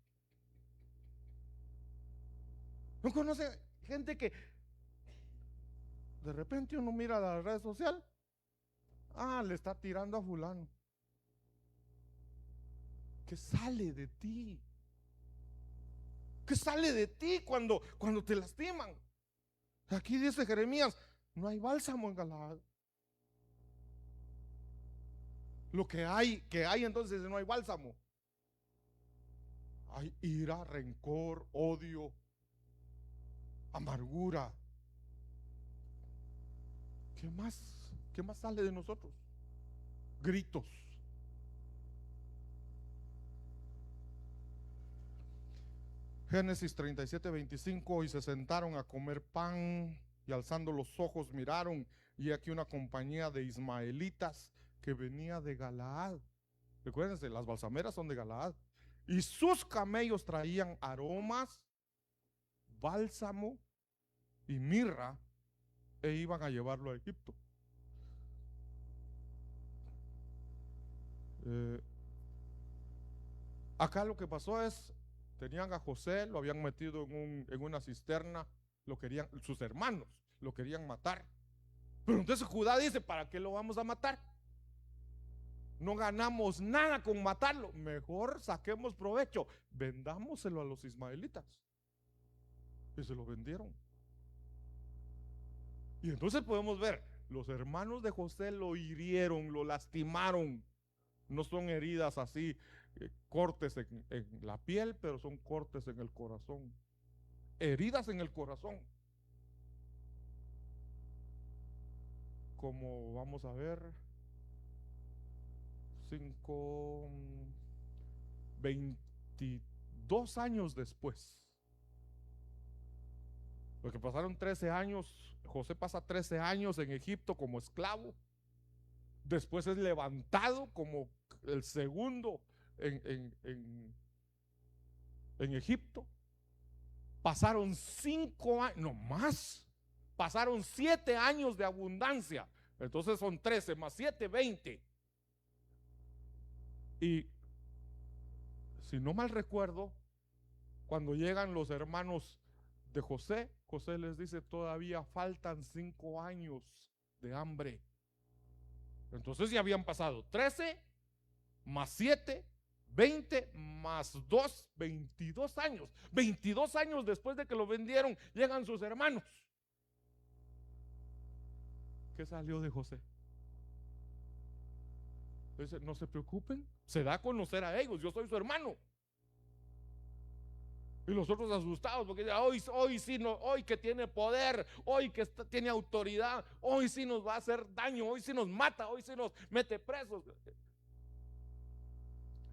¿No conoce gente que de repente uno mira la red social? Le está tirando a fulano. ¿Qué sale de ti? ¿Qué sale de ti cuando te lastiman? Aquí dice Jeremías, no hay bálsamo en Galaad. Lo que hay entonces no hay bálsamo. Hay ira, rencor, odio, amargura. ¿Qué más? ¿Qué más sale de nosotros? Gritos. Génesis 37:25, y se sentaron a comer pan, y alzando los ojos miraron, y aquí una compañía de ismaelitas que venía de Galaad. Recuérdense, las balsameras son de Galaad. Y sus camellos traían aromas, bálsamo y mirra, e iban a llevarlo a Egipto. Acá lo que pasó es, tenían a José, lo habían metido en una cisterna, lo querían, sus hermanos lo querían matar. Pero entonces Judá dice, ¿para qué lo vamos a matar? No ganamos nada con matarlo, mejor saquemos provecho, vendámoselo a los ismaelitas. Y se lo vendieron. Y entonces podemos ver, los hermanos de José lo hirieron, lo lastimaron. No son heridas así, cortes en la piel, pero son cortes en el corazón. Heridas en el corazón. Como vamos a ver, 22 años después. Porque pasaron 13 años, José pasa 13 años en Egipto como esclavo. Después es levantado como el segundo en Egipto. Pasaron 5 años, no más. Pasaron 7 años de abundancia. Entonces son 13 más 7, 20. Y si no mal recuerdo, cuando llegan los hermanos de José, José les dice, todavía faltan 5 años de hambre. Entonces ya habían pasado 13 más 7, 20 más 2, 22 años. 22 años después de que lo vendieron, llegan sus hermanos. ¿Qué salió de José? Dice, no se preocupen, se da a conocer a ellos, yo soy su hermano. Y los otros asustados porque hoy sí, no, hoy que tiene poder, hoy que tiene autoridad, hoy sí nos va a hacer daño, hoy sí nos mata, hoy sí nos mete presos.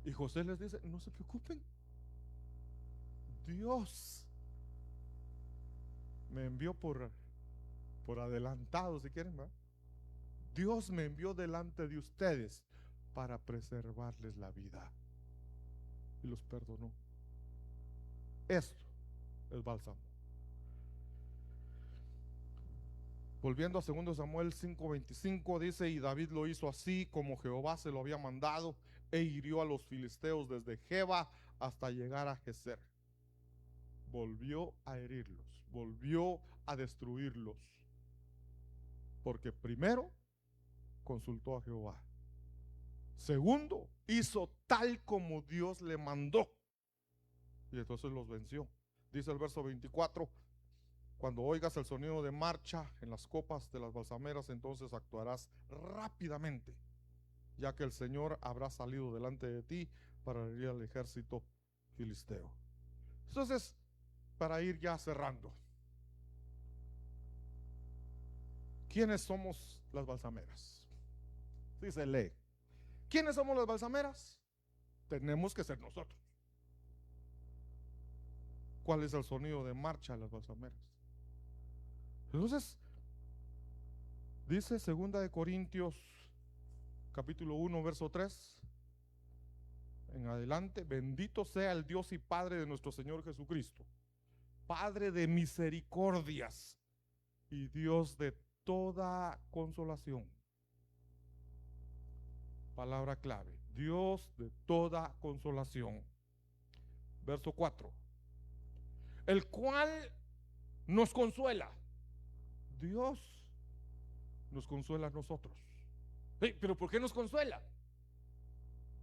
Y José les dice, no se preocupen, Dios me envió por adelantado, si quieren, ¿verdad? Dios me envió delante de ustedes para preservarles la vida. Y los perdonó. Esto es bálsamo. Volviendo a 2 Samuel 5:25, dice, y David lo hizo así como Jehová se lo había mandado, e hirió a los filisteos desde Geba hasta llegar a Geser. Volvió a herirlos, volvió a destruirlos, porque primero consultó a Jehová, segundo hizo tal como Dios le mandó, y entonces los venció. Dice el verso 24, cuando oigas el sonido de marcha en las copas de las balsameras, entonces actuarás rápidamente, ya que el Señor habrá salido delante de ti para herir al ejército filisteo. Entonces, para ir ya cerrando, ¿quiénes somos las balsameras? Dice, lee. ¿Quiénes somos las balsameras? Tenemos que ser nosotros. ¿Cuál es el sonido de marcha de las balsameras? Entonces, dice 2 Corintios capítulo 1 verso 3 en adelante, bendito sea el Dios y Padre de nuestro Señor Jesucristo, Padre de misericordias y Dios de toda consolación. Palabra clave, Dios de toda consolación. Verso 4, el cual nos consuela. Dios nos consuela a nosotros. ¿Pero por qué nos consuela?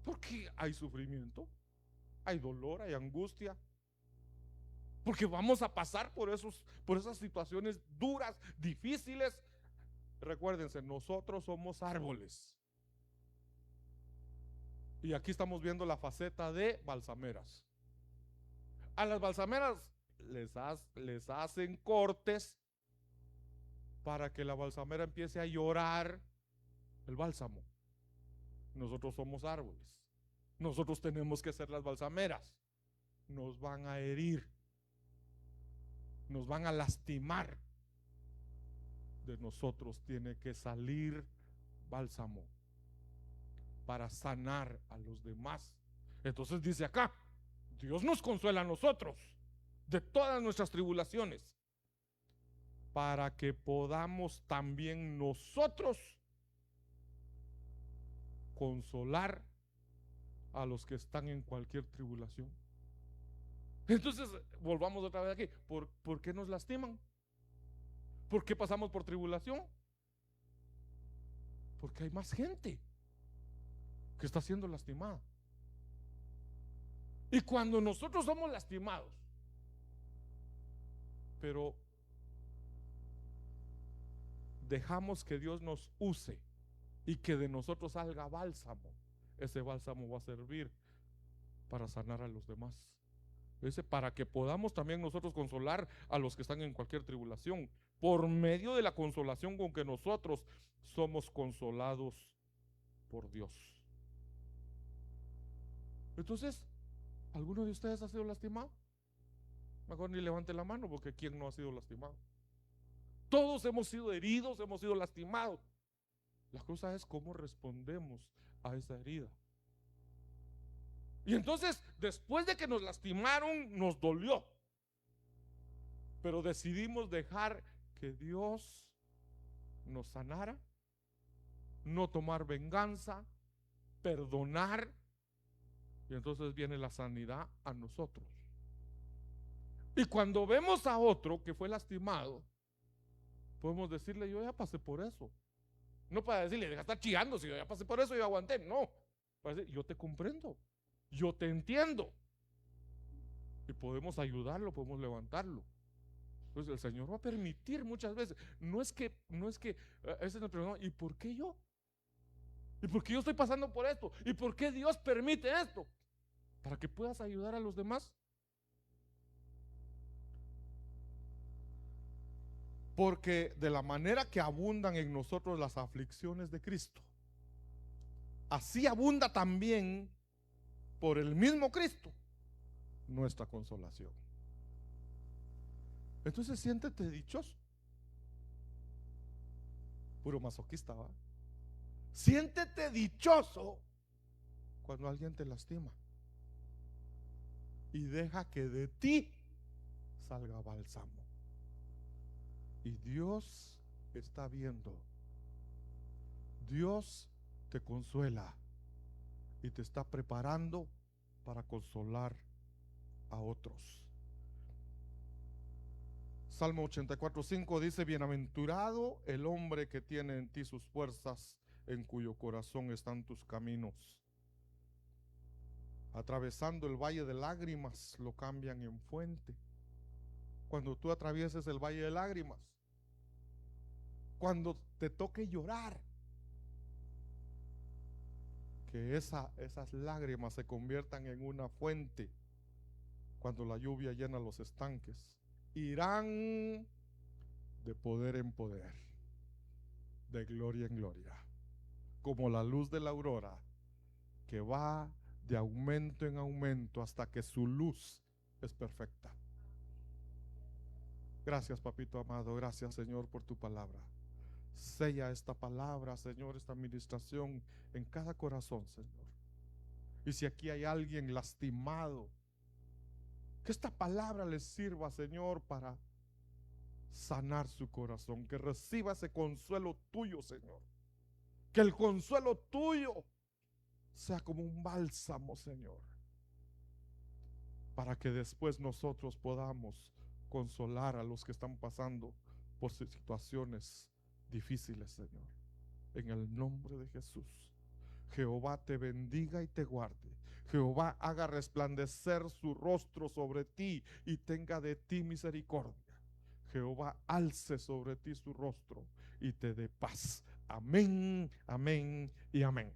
Porque hay sufrimiento, hay dolor, hay angustia. Porque vamos a pasar por esas situaciones duras, difíciles. Recuérdense, nosotros somos árboles. Y aquí estamos viendo la faceta de balsameras. A las balsameras les hacen cortes para que la balsamera empiece a llorar el bálsamo. Nosotros somos árboles. Nosotros tenemos que ser las balsameras. Nos van a herir, nos van a lastimar, de nosotros tiene que salir bálsamo para sanar a los demás. Entonces dice acá, Dios nos consuela a nosotros de todas nuestras tribulaciones, para que podamos también nosotros consolar a los que están en cualquier tribulación. Entonces, volvamos otra vez aquí. ¿Por qué nos lastiman? ¿Por qué pasamos por tribulación? Porque hay más gente que está siendo lastimada. Y cuando nosotros somos lastimados, pero dejamos que Dios nos use y que de nosotros salga bálsamo, ese bálsamo va a servir para sanar a los demás. Dice, para que podamos también nosotros consolar a los que están en cualquier tribulación, por medio de la consolación con que nosotros somos consolados por Dios. Entonces, ¿alguno de ustedes ha sido lastimado? Mejor ni levante la mano, porque ¿quién no ha sido lastimado? Todos hemos sido heridos, hemos sido lastimados. La cosa es cómo respondemos a esa herida. Y entonces, después de que nos lastimaron, nos dolió, pero decidimos dejar que Dios nos sanara, no tomar venganza, perdonar, y entonces viene la sanidad a nosotros. Y cuando vemos a otro que fue lastimado, podemos decirle, yo ya pasé por eso. No para decirle, deja de estar chillando, si yo ya pasé por eso, yo aguanté. No, para decir, yo te comprendo, yo te entiendo, y podemos ayudarlo, podemos levantarlo. Entonces el Señor va a permitir muchas veces. No es que ese es el problema. ¿Y por qué yo? ¿Y por qué yo estoy pasando por esto? ¿Y por qué Dios permite esto? Para que puedas ayudar a los demás. Porque de la manera que abundan en nosotros las aflicciones de Cristo, así abunda también por el mismo Cristo nuestra consolación. Entonces siéntete dichoso. Puro masoquista, ¿va? Siéntete dichoso cuando alguien te lastima y deja que de ti salga bálsamo. Y Dios está viendo. Dios te consuela y te está preparando para consolar a otros. Salmo 84:5 dice, bienaventurado el hombre que tiene en ti sus fuerzas, en cuyo corazón están tus caminos. Atravesando el valle de lágrimas, lo cambian en fuente. Cuando tú atravieses el valle de lágrimas, cuando te toque llorar, que esas lágrimas se conviertan en una fuente. Cuando la lluvia llena los estanques, irán de poder en poder, de gloria en gloria, como la luz de la aurora, que va de aumento en aumento hasta que su luz es perfecta. Gracias, papito amado. Gracias, Señor, por tu palabra. Sella esta palabra, Señor, esta administración en cada corazón, Señor. Y si aquí hay alguien lastimado, que esta palabra les sirva, Señor, para sanar su corazón. Que reciba ese consuelo tuyo, Señor. Que el consuelo tuyo sea como un bálsamo, Señor, para que después nosotros podamos consolar a los que están pasando por situaciones difíciles, Señor. En el nombre de Jesús. Jehová te bendiga y te guarde. Jehová haga resplandecer su rostro sobre ti y tenga de ti misericordia. Jehová alce sobre ti su rostro y te dé paz. Amén, amén y amén.